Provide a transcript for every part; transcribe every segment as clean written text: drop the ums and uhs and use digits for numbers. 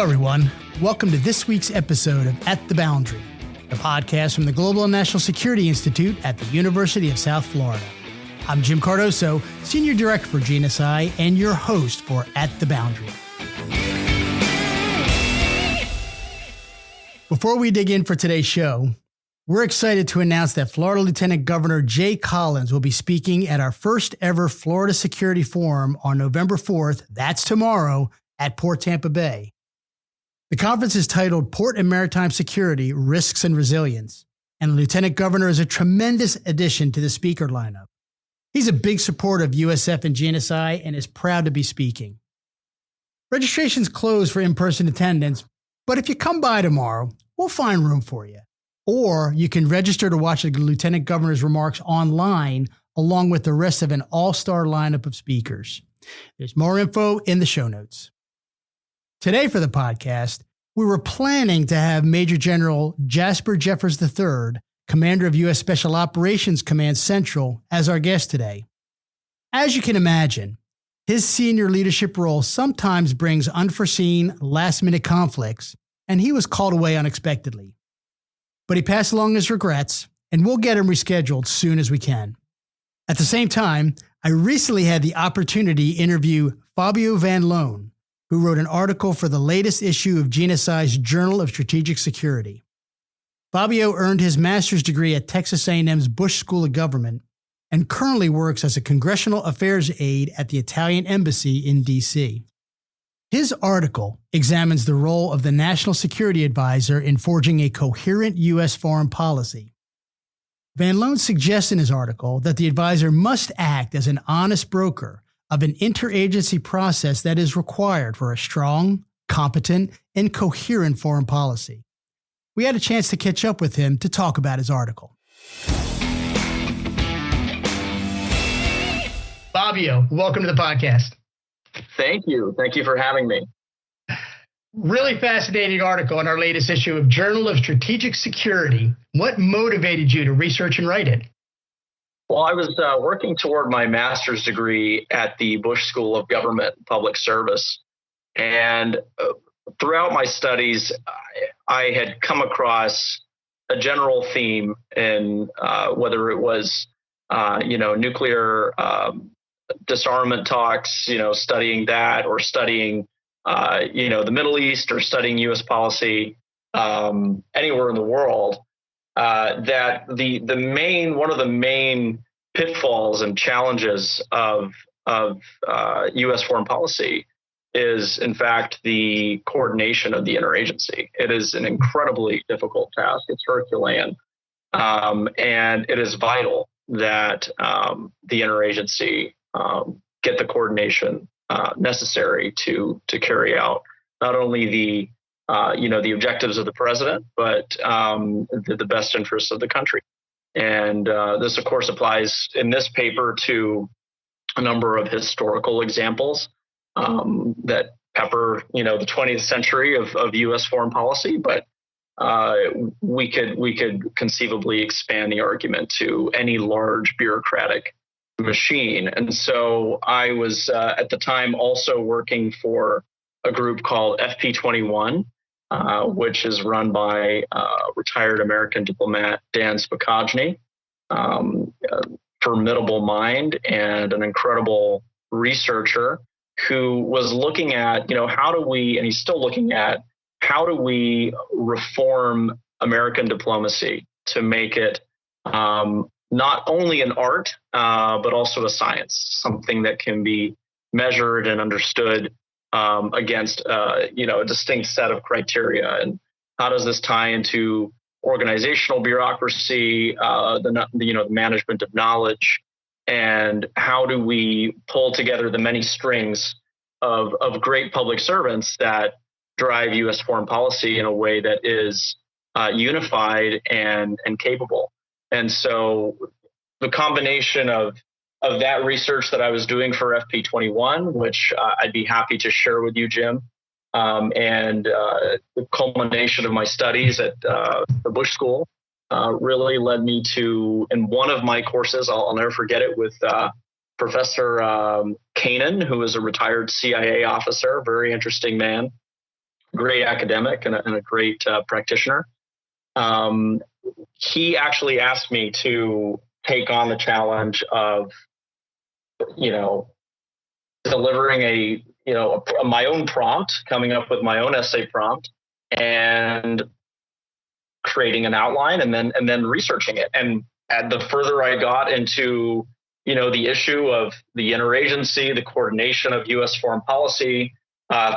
everyone. Welcome to this week's episode of At the Boundary, the podcast from the Global and National Security Institute at the University of South Florida. I'm Jim Cardoso, Senior Director for GNSI and your host for At the Boundary. Before we dig in for today's show, we're excited to announce that Florida Lieutenant Governor Jay Collins will be speaking at our first ever Florida Security Forum on November 4th, that's tomorrow, at Port Tampa Bay. The conference is titled Port and Maritime Security, Risks and Resilience, and the Lieutenant Governor is a tremendous addition to the speaker lineup. He's a big supporter of USF and GNSI and is proud to be speaking. Registration's closed for in-person attendance, but if you come by tomorrow, we'll find room for you. Or you can register to watch the Lieutenant Governor's remarks online, along with the rest of an all-star lineup of speakers. There's more info in the show notes. Today for the podcast, we were planning to have Major General Jasper Jeffers III, Commander of U.S. Special Operations Command Central, as our guest today. As you can imagine, his senior leadership role sometimes brings unforeseen, last-minute conflicts, and he was called away unexpectedly. But he passed along his regrets, and we'll get him rescheduled soon as we can. At the same time, I recently had the opportunity to interview Fabio van Loon, who wrote an article for the latest issue of GNSI's Journal of Strategic Security. Fabio earned his master's degree at Texas A&M's Bush School of Government and currently works as a congressional affairs aide at the Italian Embassy in D.C. His article examines the role of the National Security Advisor in forging a coherent U.S. foreign policy. Van Loon suggests in his article that the advisor must act as an honest broker of an interagency process that is required for a strong, competent, and coherent foreign policy. We had a chance to catch up with him to talk about his article. Fabio, welcome to the podcast. Thank you. Thank you for having me. Really fascinating article in our latest issue of Journal of Strategic Security. What motivated you to research and write it? Well, I was working toward my master's degree at the Bush School of Government and Public Service. And throughout my studies, I had come across a general theme in whether it was, nuclear disarmament talks, studying that or studying, the Middle East or studying U.S. policy anywhere in the world. That one of the main pitfalls and challenges of U.S. foreign policy is, in fact, the coordination of the interagency. It is an incredibly difficult task. It's Herculean, and it is vital that the interagency get the coordination necessary to carry out not only the objectives of the president, but the best interests of the country. And this, of course, applies in this paper to a number of historical examples that pepper, the 20th century of U.S. foreign policy. But we could conceivably expand the argument to any large bureaucratic machine. And so I was at the time also working for a group called FP21, which is run by retired American diplomat Dan Zbigniew, formidable mind and an incredible researcher who was looking at, and he's still looking at, how do we reform American diplomacy to make it not only an art, but also a science, something that can be measured and understood against a distinct set of criteria. And how does this tie into organizational bureaucracy, the management of knowledge, and how do we pull together the many strings of great public servants that drive U.S. foreign policy in a way that is unified and capable. And so the combination of that research that I was doing for FP21, which I'd be happy to share with you, Jim, and the culmination of my studies at the Bush School really led me to, in one of my courses, I'll never forget it, with Professor Kanan, who is a retired CIA officer, very interesting man, great academic and a great practitioner. He actually asked me to take on the challenge of, delivering my own prompt, coming up with my own essay prompt, and creating an outline, and then researching it. And the further I got into, the issue of the interagency, the coordination of U.S. foreign policy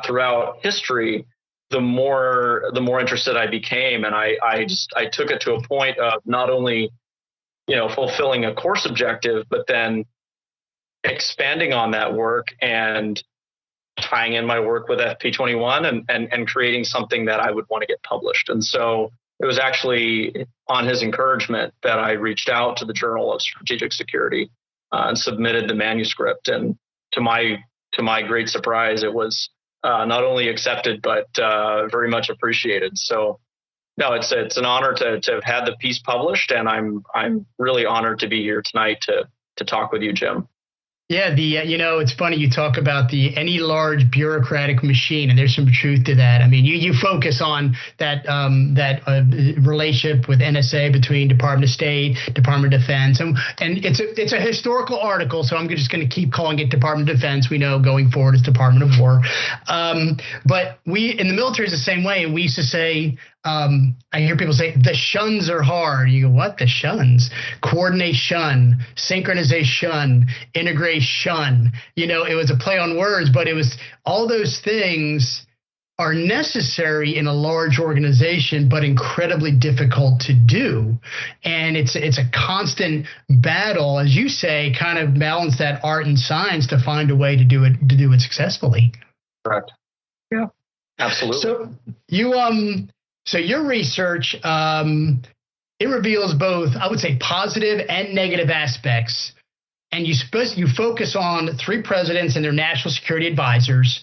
throughout history, the more interested I became, and I took it to a point of not only, fulfilling a course objective, but then expanding on that work and tying in my work with FP21 and creating something that I would want to get published. And so it was actually on his encouragement that I reached out to the Journal of Strategic Security and submitted the manuscript. And to my great surprise, it was not only accepted, but very much appreciated. So no, it's an honor to have had the piece published, and I'm really honored to be here tonight to talk with you, Jim. Yeah, it's funny you talk about any large bureaucratic machine, and there's some truth to that. I mean, you focus on that relationship with NSA between Department of State, Department of Defense, and it's a historical article, so I'm just going to keep calling it Department of Defense. We know going forward it's Department of War, but we in the military is the same way. And we used to say, I hear people say the shuns are hard. You go, what? The shuns? Coordination, synchronization, integration. It was a play on words, but it was all those things are necessary in a large organization, but incredibly difficult to do. And it's a constant battle, as you say, kind of balance that art and science to find a way to do it successfully. Correct. Yeah, absolutely. So your research, it reveals both, I would say, positive and negative aspects. And you focus on 3 presidents and their national security advisors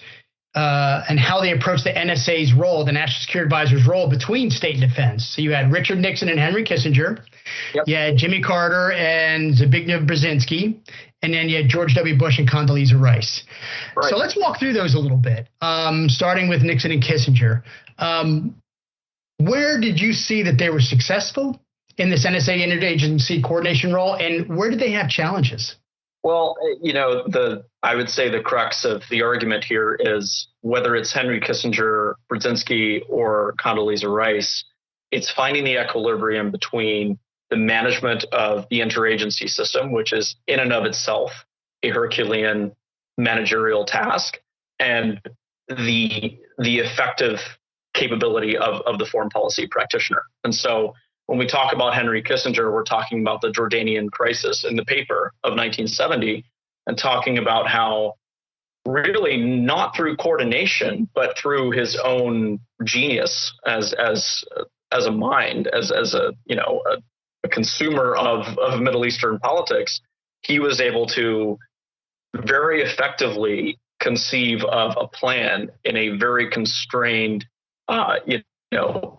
and how they approach the NSA's role, the national security advisor's role between state and defense. So you had Richard Nixon and Henry Kissinger. Yep. You had Jimmy Carter and Zbigniew Brzezinski. And then you had George W. Bush and Condoleezza Rice. Right. So let's walk through those a little bit, starting with Nixon and Kissinger. Where did you see that they were successful in this NSA interagency coordination role, and where did they have challenges? Well, I would say the crux of the argument here is whether it's Henry Kissinger, Brzezinski, or Condoleezza Rice, it's finding the equilibrium between the management of the interagency system, which is in and of itself a Herculean managerial task, and the effective capability of the foreign policy practitioner. And so when we talk about Henry Kissinger, we're talking about the Jordanian crisis in the paper of 1970, and talking about how really not through coordination, but through his own genius as a mind, as a consumer of Middle Eastern politics, he was able to very effectively conceive of a plan in a very constrained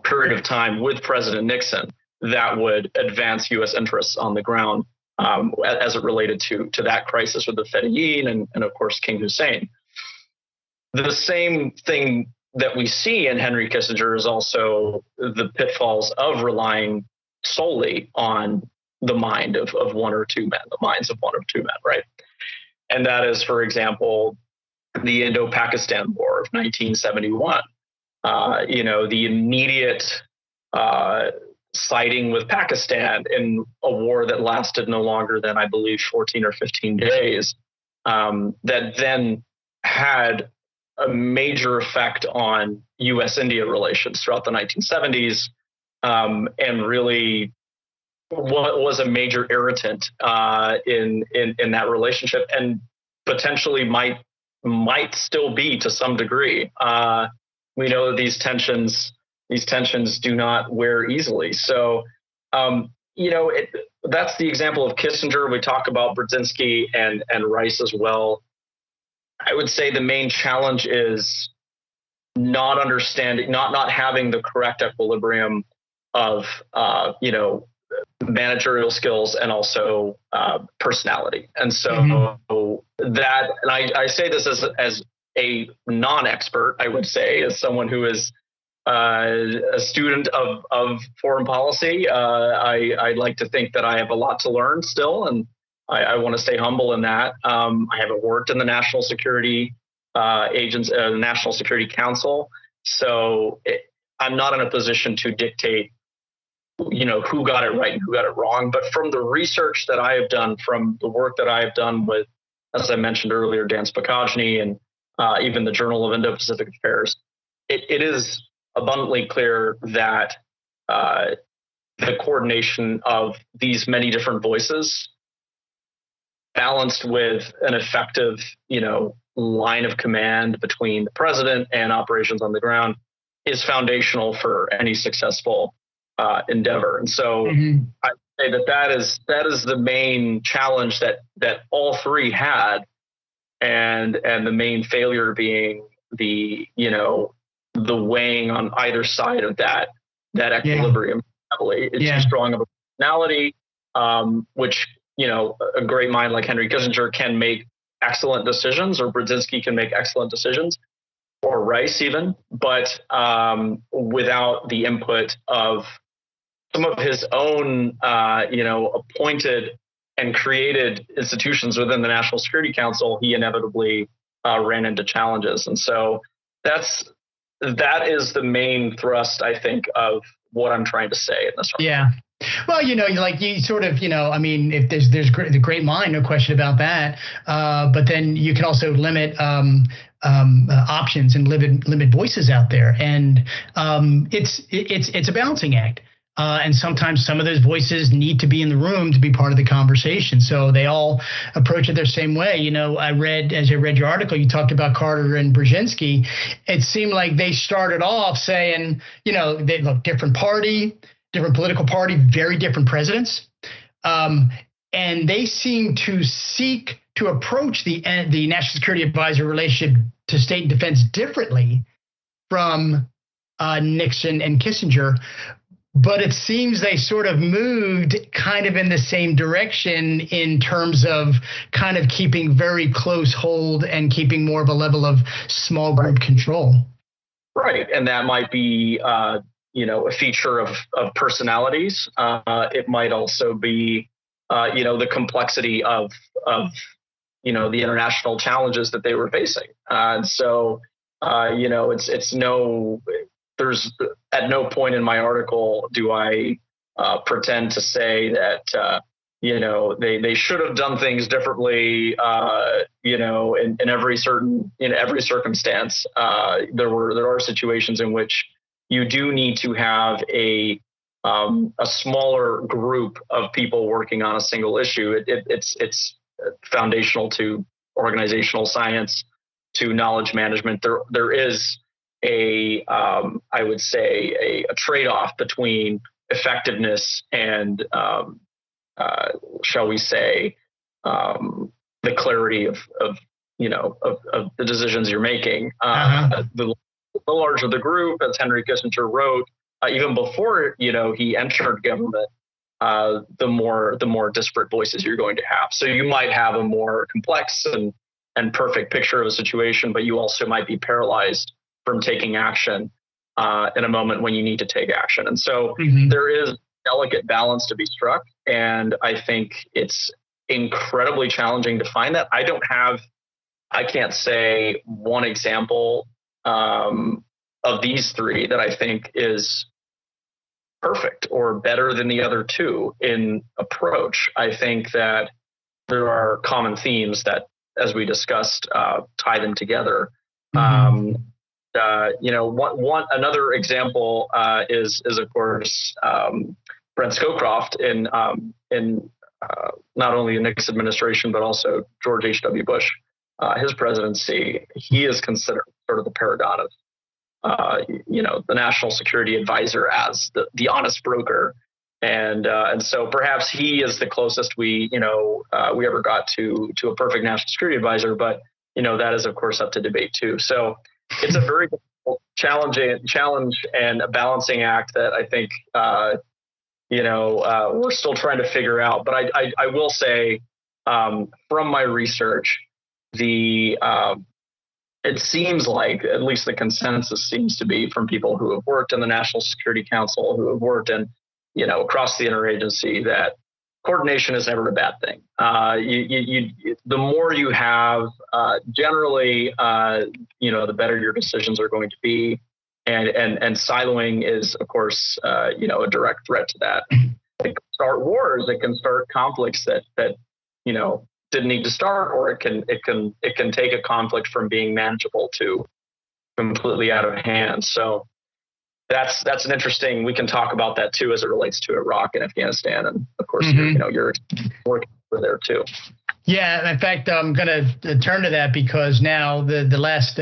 period of time with President Nixon that would advance U.S. interests on the ground as it related to that crisis with the Fedayeen and of course, King Hussein. The same thing that we see in Henry Kissinger is also the pitfalls of relying solely on the mind of one or two men, the minds of one or two men, right? And that is, for example, the Indo-Pakistan War of 1971. The immediate siding with Pakistan in a war that lasted no longer than, I believe, 14 or 15 days, that then had a major effect on U.S.-India relations throughout the 1970s, and really what was a major irritant in that relationship, and potentially might still be to some degree. We know that these tensions do not wear easily. So, that's the example of Kissinger. We talk about Brzezinski and Rice as well. I would say the main challenge is not understanding, not having the correct equilibrium of, managerial skills and also personality. And so that, and I say this as a non-expert, I would say, as someone who is a student of foreign policy. I'd like to think that I have a lot to learn still, and I want to stay humble in that. I haven't worked in the National Security National Security Council, so I'm not in a position to dictate, who got it right and who got it wrong. But from the research that I have done, from the work that I have done with, as I mentioned earlier, Dan Spokojny and even the Journal of Indo-Pacific Affairs, it is abundantly clear that the coordination of these many different voices, balanced with an effective, line of command between the president and operations on the ground, is foundational for any successful endeavor. And so I say that is the main challenge that all three had, and the main failure being the weighing on either side of that equilibrium. It's too strong of a personality, which, a great mind like Henry Kissinger can make excellent decisions, or Brzezinski can make excellent decisions, or Rice even, but without the input of some of his own, appointed and created institutions within the National Security Council, he inevitably ran into challenges. And so that is the main thrust, I think, of what I'm trying to say in this one. Yeah. Well, you sort of, if there's the great mind, no question about that. But then you can also limit options and limit voices out there. And it's a balancing act. And sometimes some of those voices need to be in the room to be part of the conversation. So they all approach it the same way. As I read your article, you talked about Carter and Brzezinski. It seemed like they started off saying, they look, different party, different political party, very different presidents. And they seem to seek to approach the National Security Advisor relationship to state and defense differently from Nixon and Kissinger. But it seems they sort of moved kind of in the same direction in terms of kind of keeping very close hold and keeping more of a level of small group control. Right. And that might be, a feature of personalities. It might also be, the complexity of the international challenges that they were facing. And so, there's at no point in my article do I pretend to say that, they should have done things differently, in every circumstance. There are situations in which you do need to have a smaller group of people working on a single issue. It's foundational to organizational science, to knowledge management. There is I would say a trade-off between effectiveness and, shall we say, the clarity of the decisions you're making. The larger the group, as Henry Kissinger wrote, even before he entered government, the more disparate voices you're going to have. So you might have a more complex and perfect picture of a situation, but you also might be paralyzed from taking action in a moment when you need to take action. And so there is a delicate balance to be struck. And I think it's incredibly challenging to find that. I can't say one example of these three that I think is perfect or better than the other two in approach. I think that there are common themes that, as we discussed, tie them together. Another example is of course Brent Scowcroft in not only the Nixon administration but also George H.W. Bush, his presidency. He is considered sort of the paragon of the National Security Advisor as the honest broker, and so perhaps he is the closest we ever got to a perfect National Security Advisor. But that is of course up to debate too. So it's a very challenge and a balancing act that I think, we're still trying to figure out. But I will say, from my research, the it seems like, at least the consensus seems to be from people who have worked in the National Security Council, who have worked in, across the interagency, that coordination is never a bad thing. The more you have, generally, the better your decisions are going to be. And siloing is, of course, a direct threat to that. It can start wars. It can start conflicts that didn't need to start, or it can take a conflict from being manageable to completely out of hand. So that's an interesting. We can talk about that too as it relates to Iraq and Afghanistan, and of course, you're working over there too. Yeah, in fact, I'm going to turn to that because now the last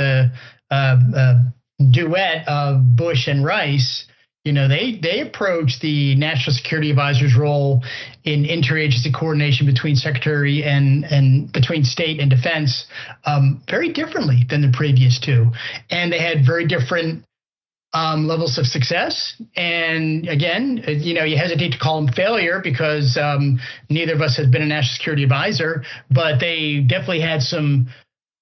duet of Bush and Rice, they approach the National Security Advisor's role in interagency coordination between Secretary and between State and Defense very differently than the previous two, and they had very different levels of success. And again, you hesitate to call them failure because neither of us has been a national security advisor, but they definitely had some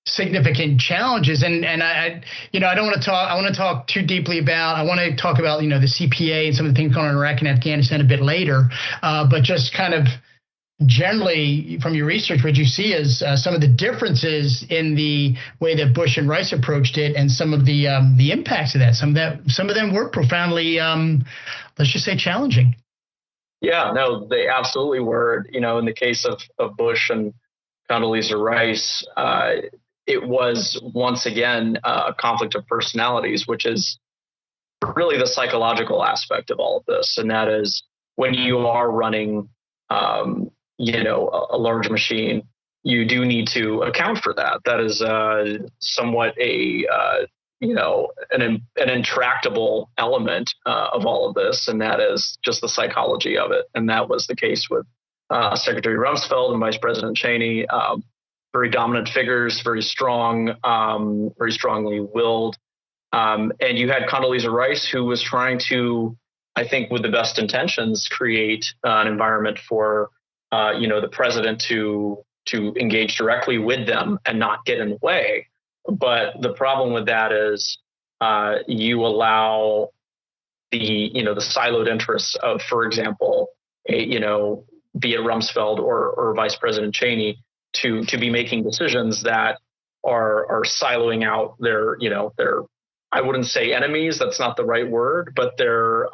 significant challenges. And I don't want to talk. I want to talk too deeply about. I want to talk about the CPA and some of the things going on in Iraq and Afghanistan a bit later. But just kind of generally from your research, what you see is some of the differences in the way that Bush and Rice approached it, and some of the impacts of that. Some of them were profoundly, let's just say, challenging. Yeah, no, they absolutely were. In the case of Bush and Condoleezza Rice, it was once again a conflict of personalities, which is really the psychological aspect of all of this, and that is when you are running a large machine, you do need to account for that. That is somewhat an intractable element of all of this, and that is just the psychology of it. And that was the case with Secretary Rumsfeld and Vice President Cheney. Very dominant figures, very strong, very strongly willed. And you had Condoleezza Rice, who was trying to, I think, with the best intentions, create an environment for the president to engage directly with them and not get in the way. But the problem with that is you allow the siloed interests of, for example, be it Rumsfeld or Vice President Cheney to be making decisions that are siloing out their I wouldn't say enemies, that's not the right word, but they're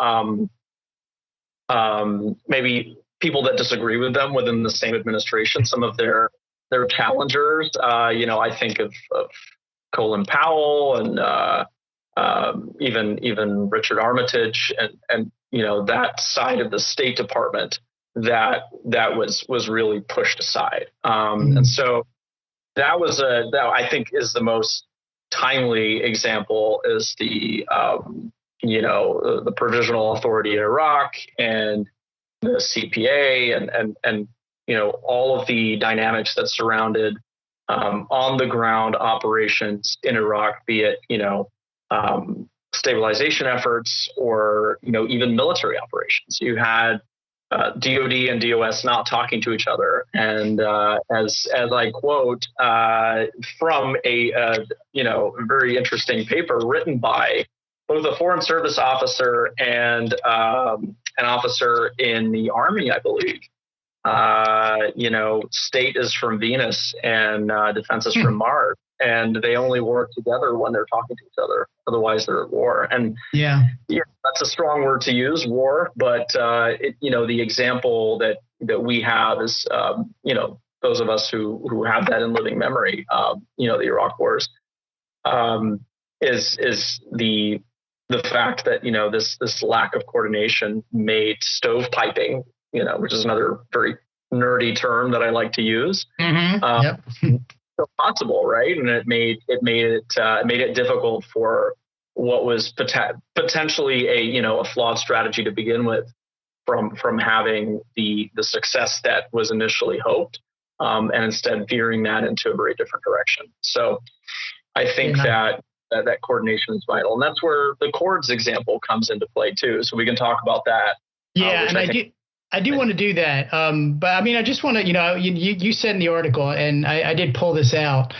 maybe people that disagree with them within the same administration, some of their challengers. I think of Colin Powell and even Richard Armitage and that side of the State Department that was really pushed aside. And so that I think is the most timely example is the Provisional Authority in Iraq and the CPA and all of the dynamics that surrounded on the ground operations in Iraq, be it stabilization efforts or even military operations. You had DOD and DOS not talking to each other, and as I quote from a very interesting paper written by both a Foreign Service officer and an officer in the Army, I believe. State is from Venus and defense is from Mars, and they only work together when they're talking to each other. Otherwise, they're at war. And yeah, that's a strong word to use, war. But the example that we have is those of us who have that in living memory, the Iraq wars, is the fact that this lack of coordination made stovepiping, which is another very nerdy term that I like to use, possible, right? And it made it difficult for what was potentially a flawed strategy to begin with, from having the success that was initially hoped, and instead veering that into a very different direction. So I think that coordination is vital, and that's where the chords example comes into play too. So we can talk about that. Yeah, and I do want to do that. But I mean, I just want to, you said in the article, and I did pull this out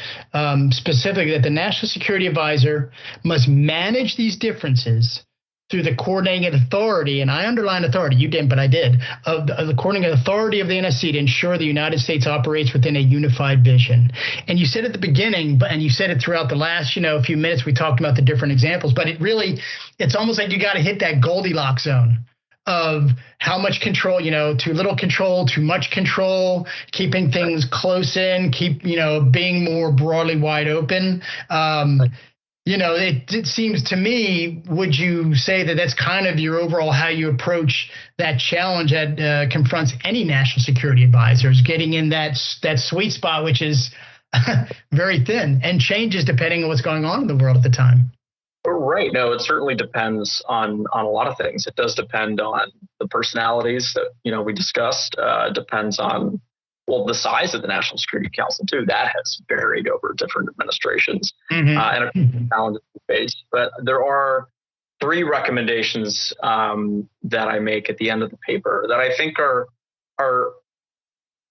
specifically, that the National Security Advisor must manage these differences through the coordinating authority, and I underline authority, you didn't, but I did, of the coordinating authority of the NSC to ensure the United States operates within a unified vision. And you said at the beginning, and you said it throughout the last, few minutes, we talked about the different examples, but it's almost like you got to hit that Goldilocks zone of how much control, too little control, too much control, keeping things close in, being more broadly wide open. It seems to me, would you say that that's kind of your overall how you approach that challenge that confronts any national security advisors, getting in that sweet spot, which is very thin and changes depending on what's going on in the world at the time? Right. No, it certainly depends on a lot of things. It does depend on the personalities that, we discussed. Depends on, the size of the National Security Council, too. That has varied over different administrations and a challenges we face. But there are 3 recommendations that I make at the end of the paper that I think are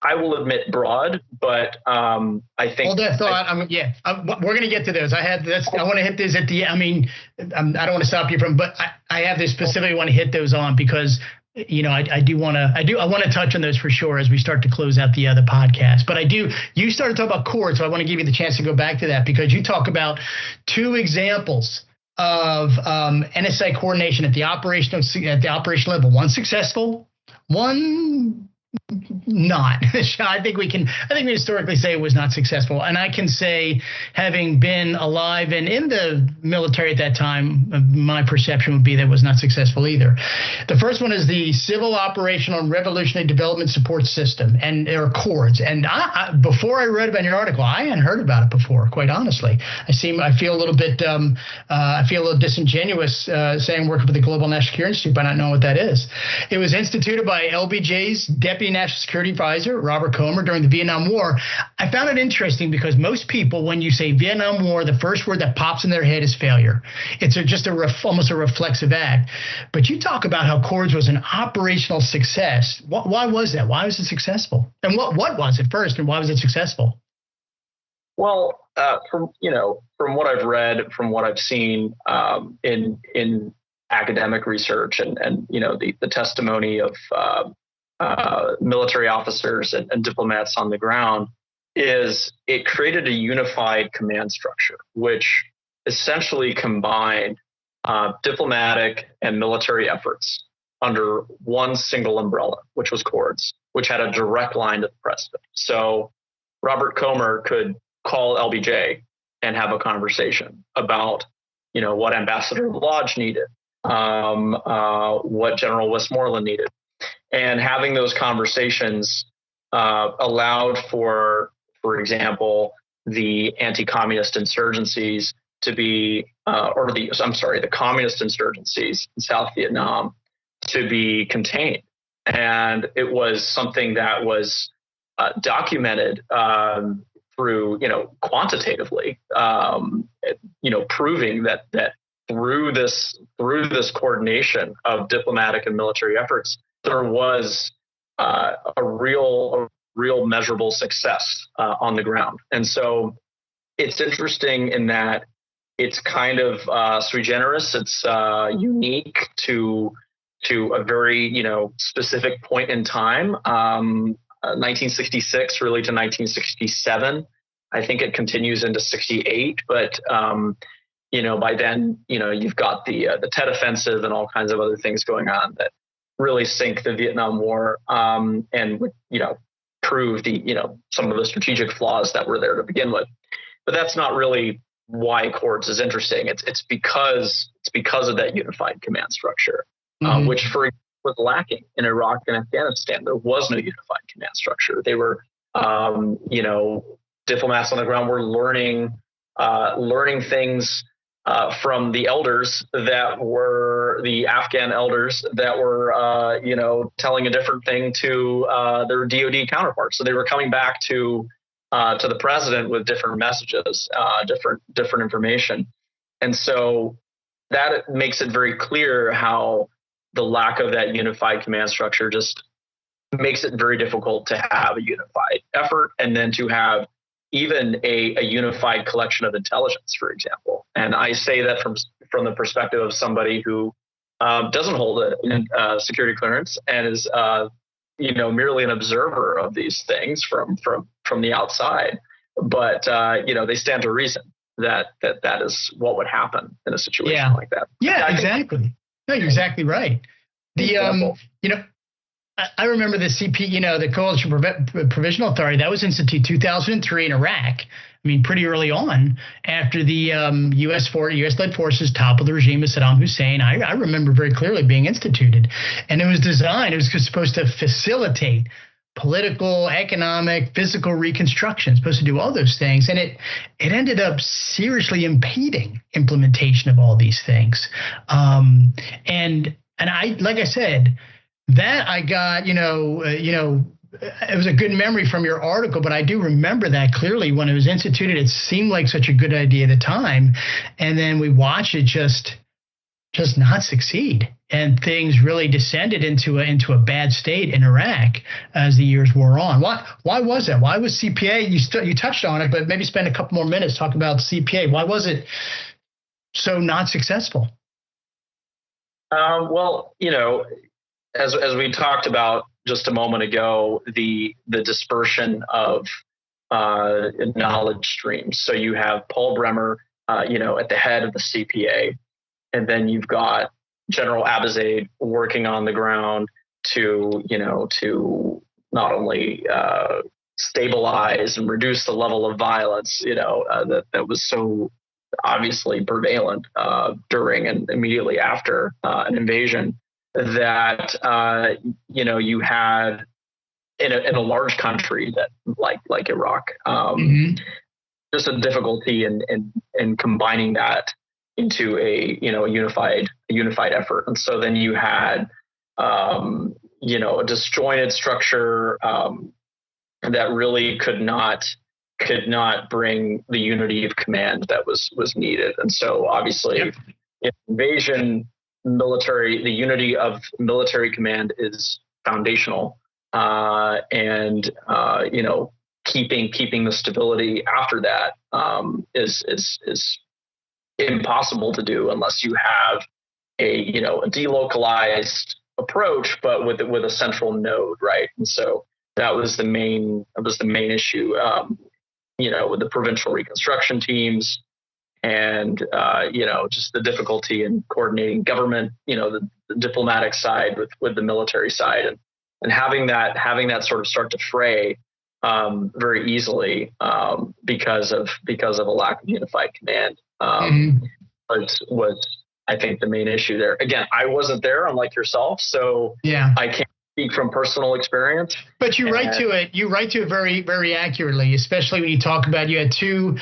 I will admit broad, but I think. Hold that thought. We're going to get to those. I want to hit those at the. I don't want to stop you but I have this specifically want to hit those on because I want to touch on those for sure as we start to close out the podcast. But you started talking about court, so I want to give you the chance to go back to that because you talk about 2 examples of NSA coordination at the operational level. One successful, one not. I think we historically say it was not successful. And I can say, having been alive and in the military at that time, my perception would be that it was not successful either. The first one is the Civil Operational and Revolutionary Development Support System, and there are CORDS. And before I read about your article, I hadn't heard about it before, quite honestly. I feel a little bit disingenuous saying working for the Global National Security Institute by not knowing what that is. It was instituted by LBJ's Deputy National Security Advisor, Robert Comer, during the Vietnam War. I found it interesting because most people, when you say Vietnam War, the first word that pops in their head is failure. It's almost a reflexive act. But you talk about how CORDS was an operational success. Why was that? Why was it successful? And what was it first, and why was it successful? Well, from what I've read, from what I've seen in academic research, and the testimony of military officers and diplomats on the ground, is it created a unified command structure, which essentially combined diplomatic and military efforts under one single umbrella, which was CORDS, which had a direct line to the president. So Robert Comer could call LBJ and have a conversation about, what Ambassador Lodge needed, what General Westmoreland needed. And having those conversations allowed for example, the anti-communist insurgencies to be, the communist insurgencies in South Vietnam to be contained. And it was something that was documented through, quantitatively, proving that through this coordination of diplomatic and military efforts, there was a real measurable success on the ground. And so it's interesting in that it's kind of sui generis. It's unique to a very specific point in time, 1966 really to 1967. I think it continues into 68, but by then you've got the Tet Offensive and all kinds of other things going on that really sink the Vietnam War and prove some of the strategic flaws that were there to begin with. But that's not really why CORDS is interesting. It's because of that unified command structure, which for was lacking in Iraq and Afghanistan. There was no unified command structure. They were, diplomats on the ground were learning things from the elders that were the Afghan elders that were, telling a different thing to their DoD counterparts. So they were coming back to the president with different messages, different information. And so that makes it very clear how the lack of that unified command structure just makes it very difficult to have a unified effort, and then to have even a unified collection of intelligence, for example. And I say that from the perspective of somebody who doesn't hold a security clearance and is merely an observer of these things from the outside. But they stand to reason that is what would happen in a situation like that. Yeah, exactly. No, you're exactly right. I remember the CP, the Coalition Provisional Authority, that was instituted 2003 in Iraq. I mean, pretty early on after the U.S.-led forces toppled the regime of Saddam Hussein. I remember very clearly being instituted, and it was supposed to facilitate political, economic, physical reconstruction, supposed to do all those things. And it ended up seriously impeding implementation of all these things. And I, like I said, that I got, it was a good memory from your article, but I do remember that clearly when it was instituted. It seemed like such a good idea at the time, and then we watched it just not succeed, and things really descended into a bad state in Iraq as the years wore on. Why was that? Why was CPA? You touched on it, but maybe spend a couple more minutes talking about CPA. Why was it so not successful? As we talked about just a moment ago, the dispersion of knowledge streams. So you have Paul Bremer, at the head of the CPA, and then you've got General Abizaid working on the ground to not only stabilize and reduce the level of violence, that was so obviously prevalent during and immediately after an invasion. That you had in a large country that like Iraq, just a difficulty in combining that into a unified effort. And so then you had a disjointed structure that really could not bring the unity of command that was needed. And so obviously invasion, the unity of military command is foundational, and keeping the stability after that is impossible to do unless you have a delocalized approach, but with a central node, right? And so that was the main issue, with the provincial reconstruction teams. And, just the difficulty in coordinating government, the diplomatic side with the military side, and having that sort of start to fray very easily because of a lack of unified command was I think the main issue there. Again, I wasn't there, unlike yourself, so I can't speak from personal experience. But you write to it very, very accurately, especially when you talk about you had two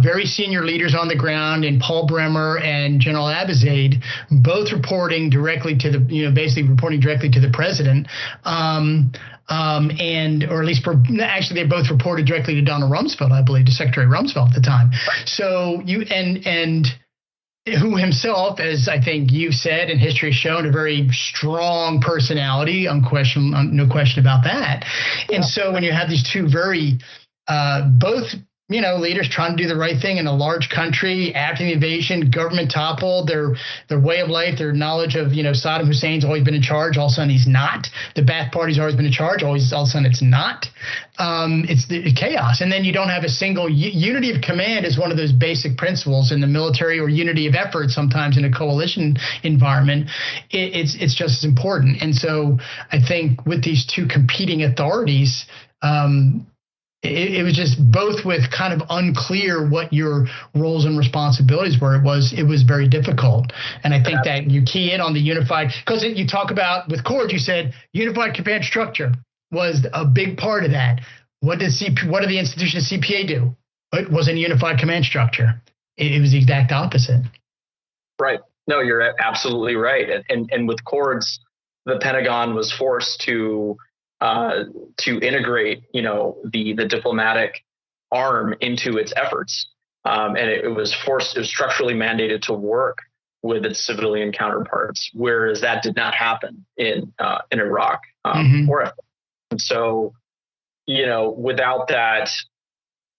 very senior leaders on the ground in Paul Bremer and General Abizaid, both reporting directly to the president. Or at least actually they both reported directly to Donald Rumsfeld, I believe, to Secretary Rumsfeld at the time. So you and who himself, as I think you've said and history has shown, a very strong personality, no question about that. Yeah. And so when you have these two very, both, leaders trying to do the right thing in a large country after the invasion, government toppled, their way of life, their knowledge of, Saddam Hussein's always been in charge. All of a sudden he's not. The Ba'ath Party's always been in charge. All of a sudden it's not. It's the chaos. And then you don't have a single unity of command is one of those basic principles in the military, or unity of effort sometimes in a coalition environment. It's just as important. And so I think with these two competing authorities, it was just both with kind of unclear what your roles and responsibilities were. It was very difficult. And I think that you key in on the unified, because you talk about with CORDS, you said unified command structure was a big part of that. What did the institution of CPA do? It wasn't a unified command structure. It was the exact opposite. Right. No, you're absolutely right. And with CORDS, the Pentagon was forced to integrate, the diplomatic arm into its efforts, and it was structurally mandated to work with its civilian counterparts, whereas that did not happen in Iraq or Afghanistan. And so, without that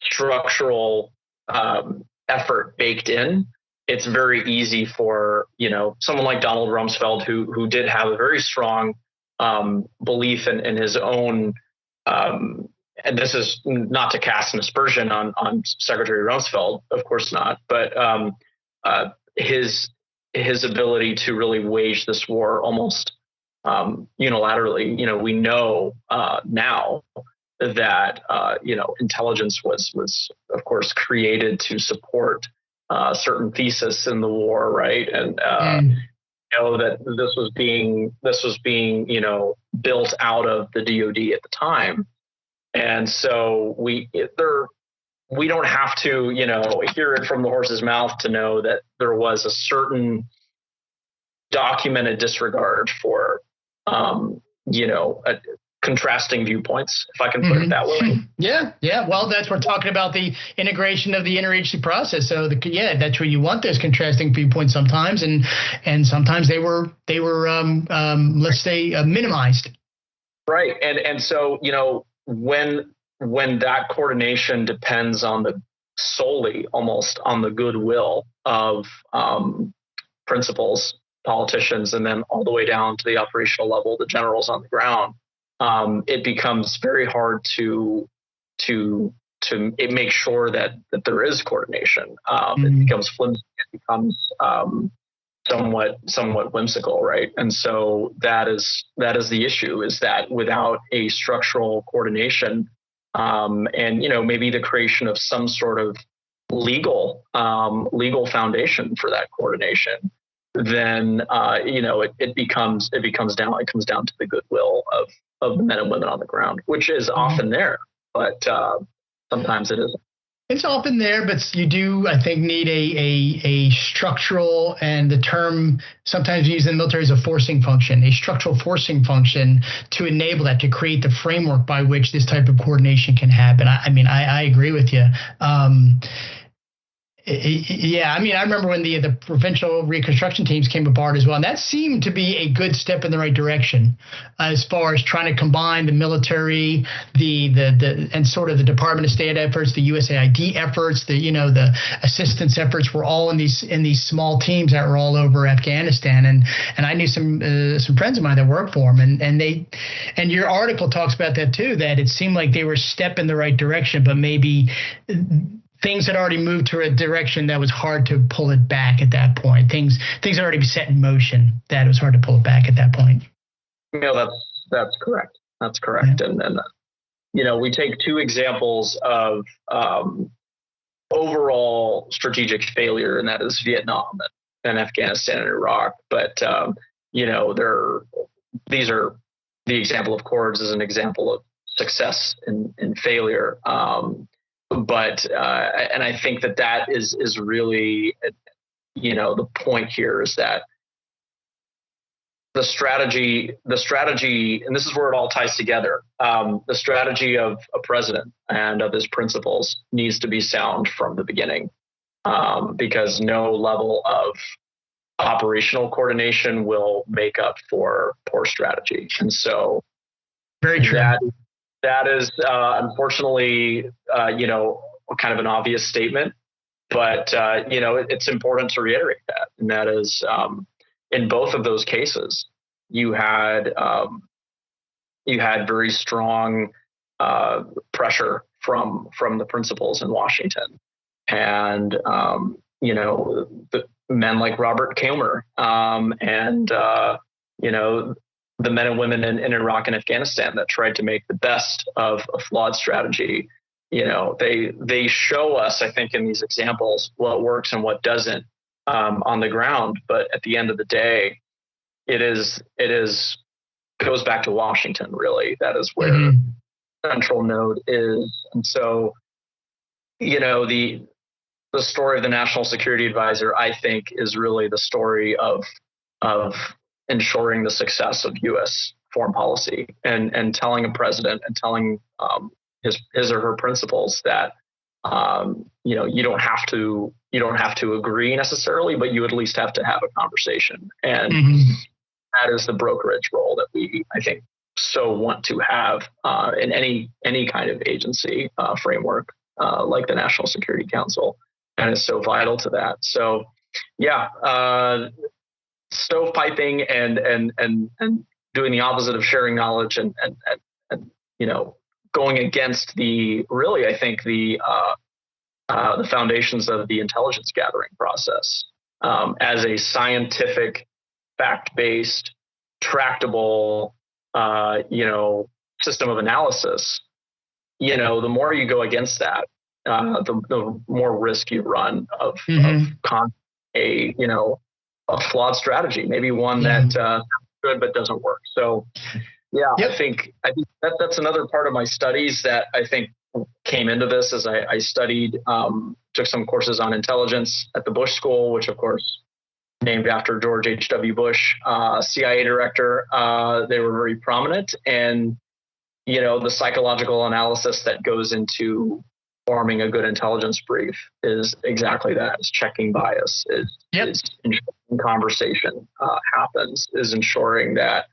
structural effort baked in, it's very easy for, someone like Donald Rumsfeld, who did have a very strong belief in his own, and this is not to cast an aspersion on Secretary Rumsfeld, of course not, but his ability to really wage this war almost unilaterally. We know now that intelligence was of course created to support certain thesis in the war, right? And that this was being built out of the DoD at the time, and so we don't have to hear it from the horse's mouth to know that there was a certain documented disregard for contrasting viewpoints, if I can put it that way. Yeah. Well, we're talking about the integration of the interagency process. So that's where you want those contrasting viewpoints sometimes, and sometimes they were let's say minimized. Right, and so when that coordination depends solely almost on the goodwill of principals, politicians, and then all the way down to the operational level, the generals on the ground. It becomes very hard to make sure that there is coordination. It becomes flimsy. It becomes somewhat whimsical, right? And so that is the issue: is that without a structural coordination, and maybe the creation of some sort of legal foundation for that coordination, then it comes down to the goodwill of the men and women on the ground, which is often there, but sometimes it isn't. It's often there, but you do, I think, need a structural, and the term sometimes used in the military is a forcing function, a structural forcing function to enable that, to create the framework by which this type of coordination can happen. I agree with you. I remember when the provincial reconstruction teams came apart as well, and that seemed to be a good step in the right direction as far as trying to combine the military, and sort of the Department of State efforts, the USAID efforts, the assistance efforts were all in these small teams that were all over Afghanistan, and I knew some friends of mine that worked for them, and your article talks about that too, that it seemed like they were a step in the right direction, but maybe things had already moved to a direction that was hard to pull it back at that point. Things had already been set in motion that it was hard to pull it back at that point. That's correct. That's correct. Yeah. And we take two examples of overall strategic failure, and that is Vietnam and Afghanistan and Iraq. But these are the example of course is an example of success and failure. But I think that is really, the point here is that the strategy, and this is where it all ties together. The strategy of a president and of his principles needs to be sound from the beginning, because no level of operational coordination will make up for poor strategy. And so, very true. That is, unfortunately, kind of an obvious statement, but, it's important to reiterate that. And that is, in both of those cases, you had very strong pressure from the principals in Washington. And, the men like Robert Kilmer, and, the men and women in Iraq and Afghanistan that tried to make the best of a flawed strategy. They show us, I think, in these examples, what works and what doesn't on the ground. But at the end of the day, it goes back to Washington, really. That is where the central node is. And so, the story of the National Security Advisor, I think, is really the story of ensuring the success of U.S. foreign policy, and telling a president and telling his or her principals that you don't have to agree necessarily, but you at least have to have a conversation, and that is the brokerage role that I think so want to have in any kind of agency framework like the National Security Council, and is so vital to that. So, yeah, stovepiping and doing the opposite of sharing knowledge and going against I think the foundations of the intelligence gathering process as a scientific, fact-based, tractable, system of analysis. The more you go against that, the more risk you run of a flawed strategy, maybe one that good but doesn't work. So, I think that's another part of my studies that I think came into this as I studied, took some courses on intelligence at the Bush School, which of course named after George H.W. Bush, CIA director. They were very prominent, and the psychological analysis that goes into forming a good intelligence brief is exactly that: is checking bias, is ensuring conversation happens, is ensuring that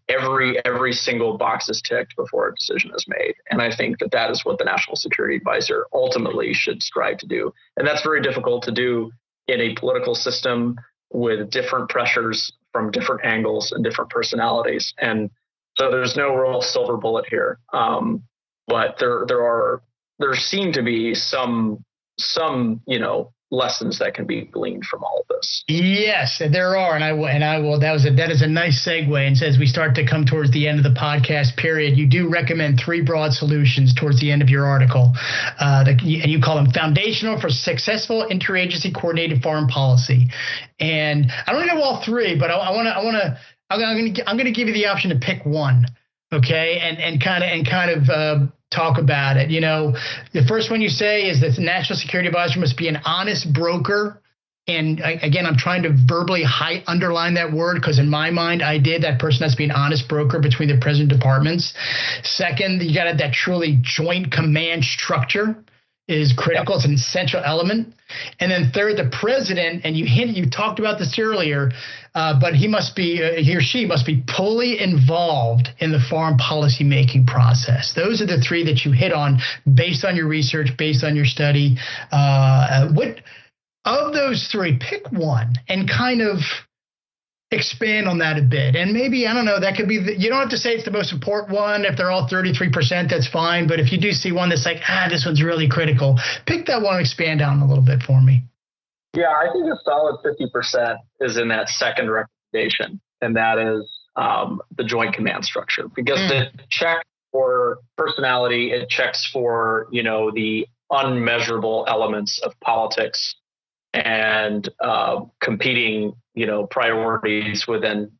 every single box is ticked before a decision is made. And I think that is what the National Security Advisor ultimately should strive to do. And that's very difficult to do in a political system with different pressures from different angles and different personalities. And so there's no real silver bullet here. But there seem to be some lessons that can be gleaned from all of this. Yes, there are, and I will. That is a nice segue. And as we start to come towards the end of the podcast period, you do recommend 3 broad solutions towards the end of your article, and you call them foundational for successful interagency coordinated foreign policy. And I don't know all 3, but I'm going to give you the option to pick one, okay, and kind of talk about it. The first one you say is that the National Security Advisor must be an honest broker. And again, I'm trying to verbally underline that word because in my mind, that person has to be an honest broker between the president departments. Second, you got to have that truly joint command structure is critical. It's an essential element. And then third, the president, and you talked about this earlier, but he or she must be fully involved in the foreign policy making process. Those are the 3 that you hit on based on your research, based on your study. What of those 3, pick one and kind of expand on that a bit. And maybe, I don't know, that could be, you don't have to say it's the most important one. If they're all 33%, that's fine. But if you do see one that's like, this one's really critical, pick that one and expand down a little bit for me. Yeah, I think a solid 50% is in that second recommendation, and that is the joint command structure, because it checks for personality, it checks for, the unmeasurable elements of politics and competing, priorities within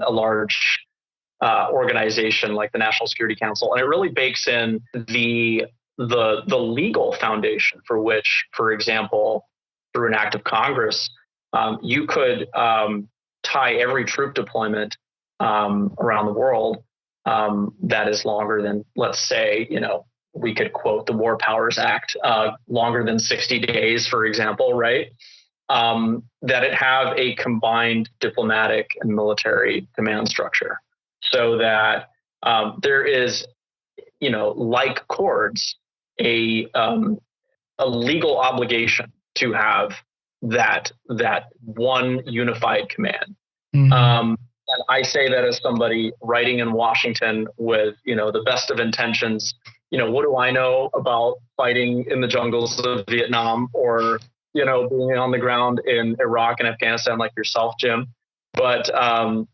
a large organization like the National Security Council, and it really bakes in the legal foundation for which, for example, through an act of Congress, you could tie every troop deployment around the world that is longer than, let's say, we could quote the War Powers Act, longer than 60 days, for example, right? That it have a combined diplomatic and military command structure, so that there is, like cords, a legal obligation to have that one unified command. And I say that as somebody writing in Washington with, the best of intentions. What do I know about fighting in the jungles of Vietnam or, being on the ground in Iraq and Afghanistan like yourself, Jim? But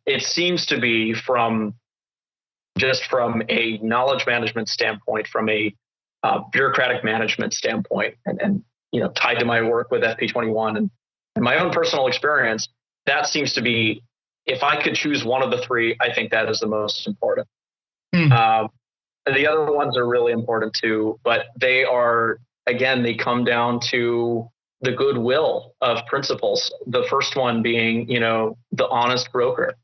it seems to be from a knowledge management standpoint, from a bureaucratic management standpoint, and tied to my work with FP21 and my own personal experience, that seems to be, if I could choose one of the 3, I think that is the most important. The other ones are really important too, but they come down to the goodwill of principles. The first one being, the honest broker.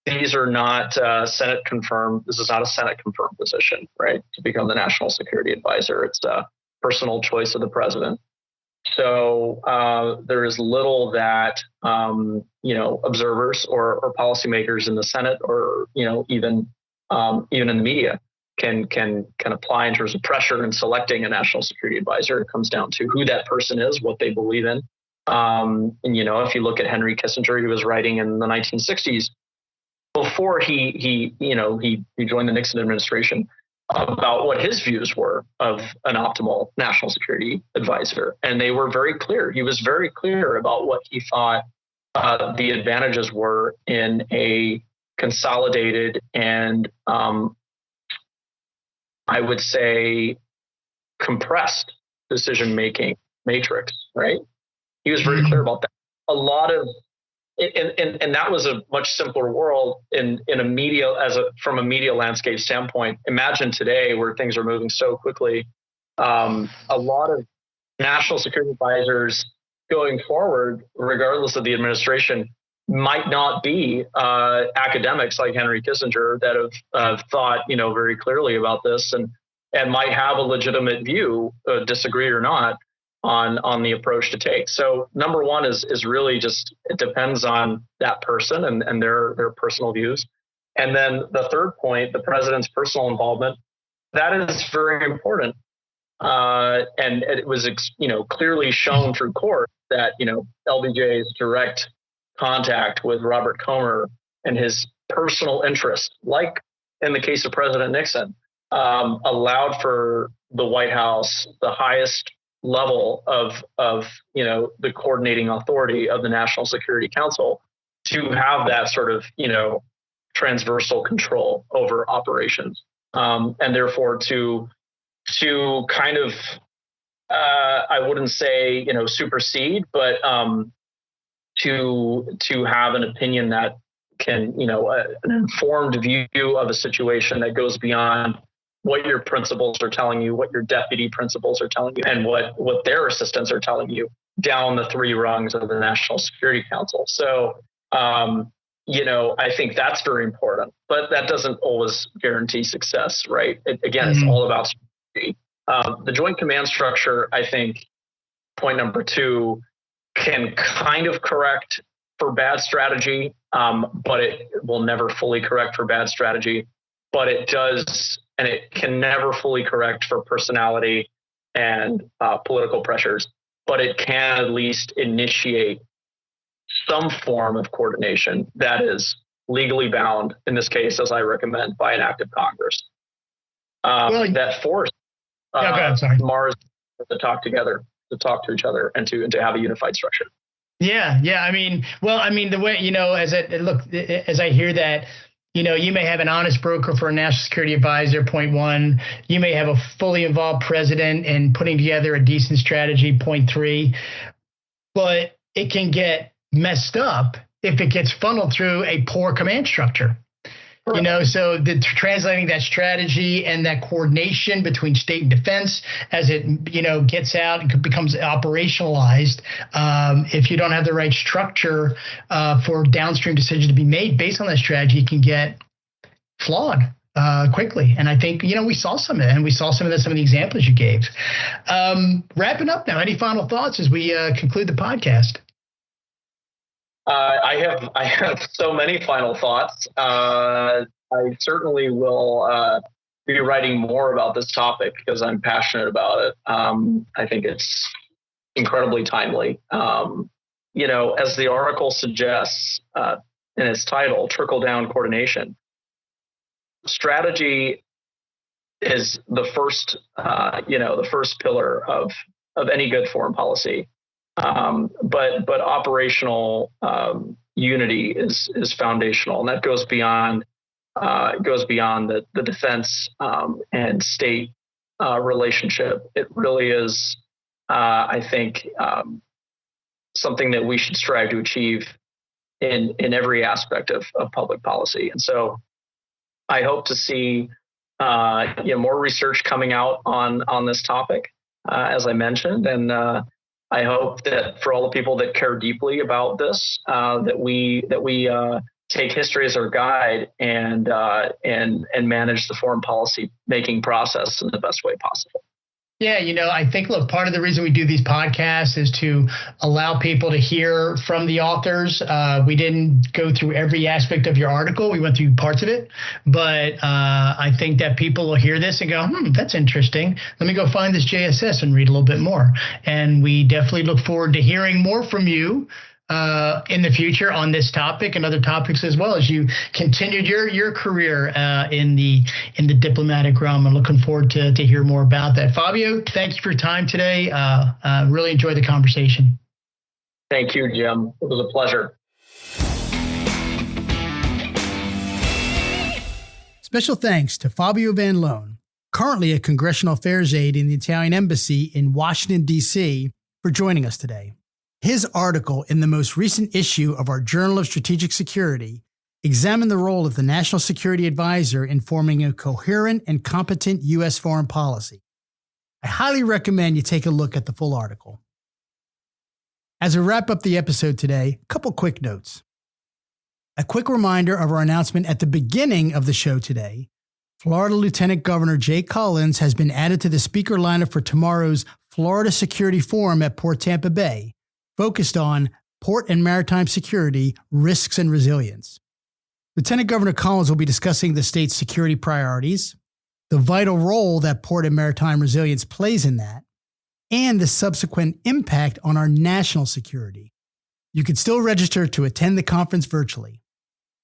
These are not Senate confirmed. This is not a Senate confirmed position, right? To become the National Security Advisor. It's a personal choice of the president. So there is little that observers or policymakers in the Senate or even in the media can apply in terms of pressure in selecting a national security advisor. It comes down to who that person is, what they believe in. And if you look at Henry Kissinger, he was writing in the 1960s before he joined the Nixon administration about what his views were of an optimal national security advisor. And they were very clear. He was very clear about what he thought the advantages were in a consolidated and I would say compressed decision-making matrix, right? He was very clear about that. A lot of, and that was a much simpler world in a media, from a media landscape standpoint. Imagine today where things are moving so quickly. A lot of national security advisors going forward, regardless of the administration, might not be academics like Henry Kissinger that have thought, very clearly about this and might have a legitimate view, disagree or not, on the approach to take. So number one is really just, it depends on that person and their personal views. And then the third point, the president's personal involvement, that is very important. And it was, clearly shown through court that, LBJ's direct contact with Robert Comer and his personal interest, like in the case of President Nixon, allowed for the White House, the highest level of the coordinating authority of the National Security Council, to have that sort of transversal control over operations, and therefore to kind of I wouldn't say supersede, but to have an opinion that can an informed view of a situation that goes beyond what your principals are telling you, what your deputy principals are telling you, and what their assistants are telling you down the three rungs of the National Security Council. So, I think that's very important, but that doesn't always guarantee success, right? It's all about strategy. The joint command structure, I think, point number two, can kind of correct for bad strategy, but it will never fully correct for bad strategy. But it does, and it can never fully correct for personality and political pressures, but it can at least initiate some form of coordination that is legally bound, in this case, as I recommend, by an act of Congress. That force Mars to talk together, to talk to each other, and to have a unified structure. Yeah. I mean, the way, as I hear that, you may have an honest broker for a national security advisor, point one. You may have a fully involved president in putting together a decent strategy, point three. But it can get messed up if it gets funneled through a poor command structure. So translating that strategy and that coordination between state and defense as it, gets out and becomes operationalized. If you don't have the right structure for downstream decisions to be made based on that strategy, it can get flawed quickly. And I think, we saw some of it, and we saw some of the examples you gave. Wrapping up now, any final thoughts as we conclude the podcast? I have so many final thoughts. I certainly will be writing more about this topic because I'm passionate about it. I think it's incredibly timely. As the article suggests in its title, trickle-down coordination, strategy is the first, the first pillar of any good foreign policy. But operational unity is foundational, and that goes beyond the defense and state relationship. It really is, I think, something that we should strive to achieve in every aspect of public policy. And so, I hope to see more research coming out on this topic, as I mentioned, and I hope that for all the people that care deeply about this, that we take history as our guide and manage the foreign policy making process in the best way possible. Yeah, I think, look, part of the reason we do these podcasts is to allow people to hear from the authors. We didn't go through every aspect of your article. We went through parts of it. But I think that people will hear this and go, that's interesting. Let me go find this JSS and read a little bit more. And we definitely look forward to hearing more from you in the future on this topic and other topics as well, as you continued your career in the diplomatic realm. I'm looking forward to hear more about that. Fabio, thank you for your time today. Really enjoyed the conversation. Thank you, Jim. It was a pleasure. Special thanks to Fabio van Loon, currently a congressional affairs aide in the Italian embassy in Washington, D.C., for joining us today. His article in the most recent issue of our Journal of Strategic Security examined the role of the National Security Advisor in forming a coherent and competent U.S. foreign policy. I highly recommend you take a look at the full article. As we wrap up the episode today, a couple quick notes. A quick reminder of our announcement at the beginning of the show today. Florida Lieutenant Governor Jay Collins has been added to the speaker lineup for tomorrow's Florida Security Forum at Port Tampa Bay, focused on port and maritime security, risks, and resilience. Lieutenant Governor Collins will be discussing the state's security priorities, the vital role that port and maritime resilience plays in that, and the subsequent impact on our national security. You can still register to attend the conference virtually.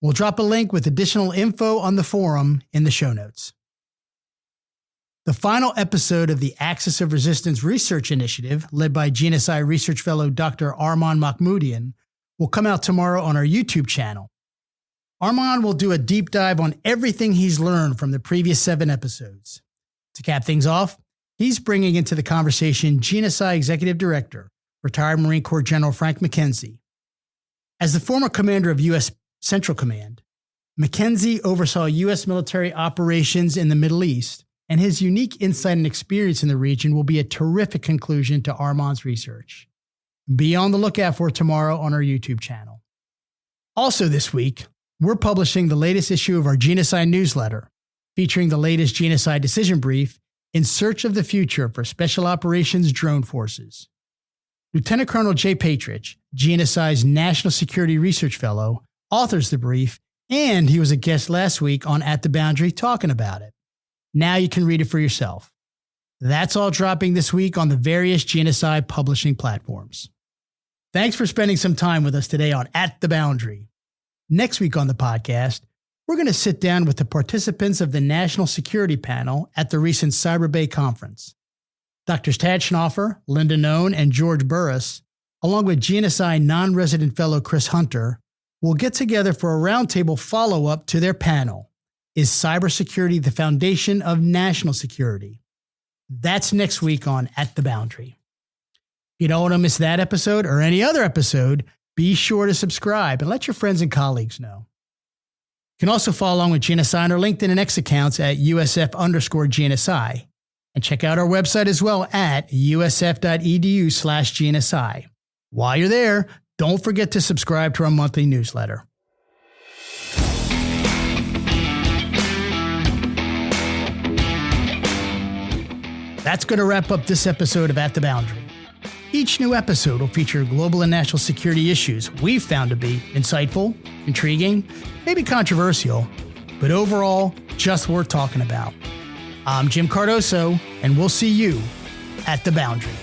We'll drop a link with additional info on the forum in the show notes. The final episode of the Axis of Resistance Research Initiative, led by GNSI research fellow Dr. Arman Mahmoodian, will come out tomorrow on our YouTube channel. Arman will do a deep dive on everything he's learned from the previous 7 episodes. To cap things off, he's bringing into the conversation GNSI Executive Director, retired Marine Corps General Frank McKenzie. As the former commander of U.S. Central Command, McKenzie oversaw U.S. military operations in the Middle East, and his unique insight and experience in the region will be a terrific conclusion to Arman's research. Be on the lookout for it tomorrow on our YouTube channel. Also this week, we're publishing the latest issue of our GNSI newsletter, featuring the latest GNSI decision brief, In Search of the Future for Special Operations Drone Forces. Lieutenant Colonel Jay Patridge, GNSI's National Security Research Fellow, authors the brief, and he was a guest last week on At the Boundary talking about it. Now you can read it for yourself. That's all dropping this week on the various GNSI publishing platforms. Thanks for spending some time with us today on At the Boundary. Next week on the podcast, we're going to sit down with the participants of the National Security Panel at the recent Cyber Bay Conference. Drs. Tad Schnaufer, Linda Noen, and George Burris, along with GNSI non-resident fellow Chris Hunter, will get together for a roundtable follow-up to their panel. Is cybersecurity the foundation of national security? That's next week on At the Boundary. If you don't want to miss that episode or any other episode, be sure to subscribe and let your friends and colleagues know. You can also follow along with GNSI on our LinkedIn and X accounts at USF_GNSI. And check out our website as well at usf.edu/GNSI. While you're there, don't forget to subscribe to our monthly newsletter. That's going to wrap up this episode of At the Boundary. Each new episode will feature global and national security issues we've found to be insightful, intriguing, maybe controversial, but overall, just worth talking about. I'm Jim Cardoso, and we'll see you at the Boundary.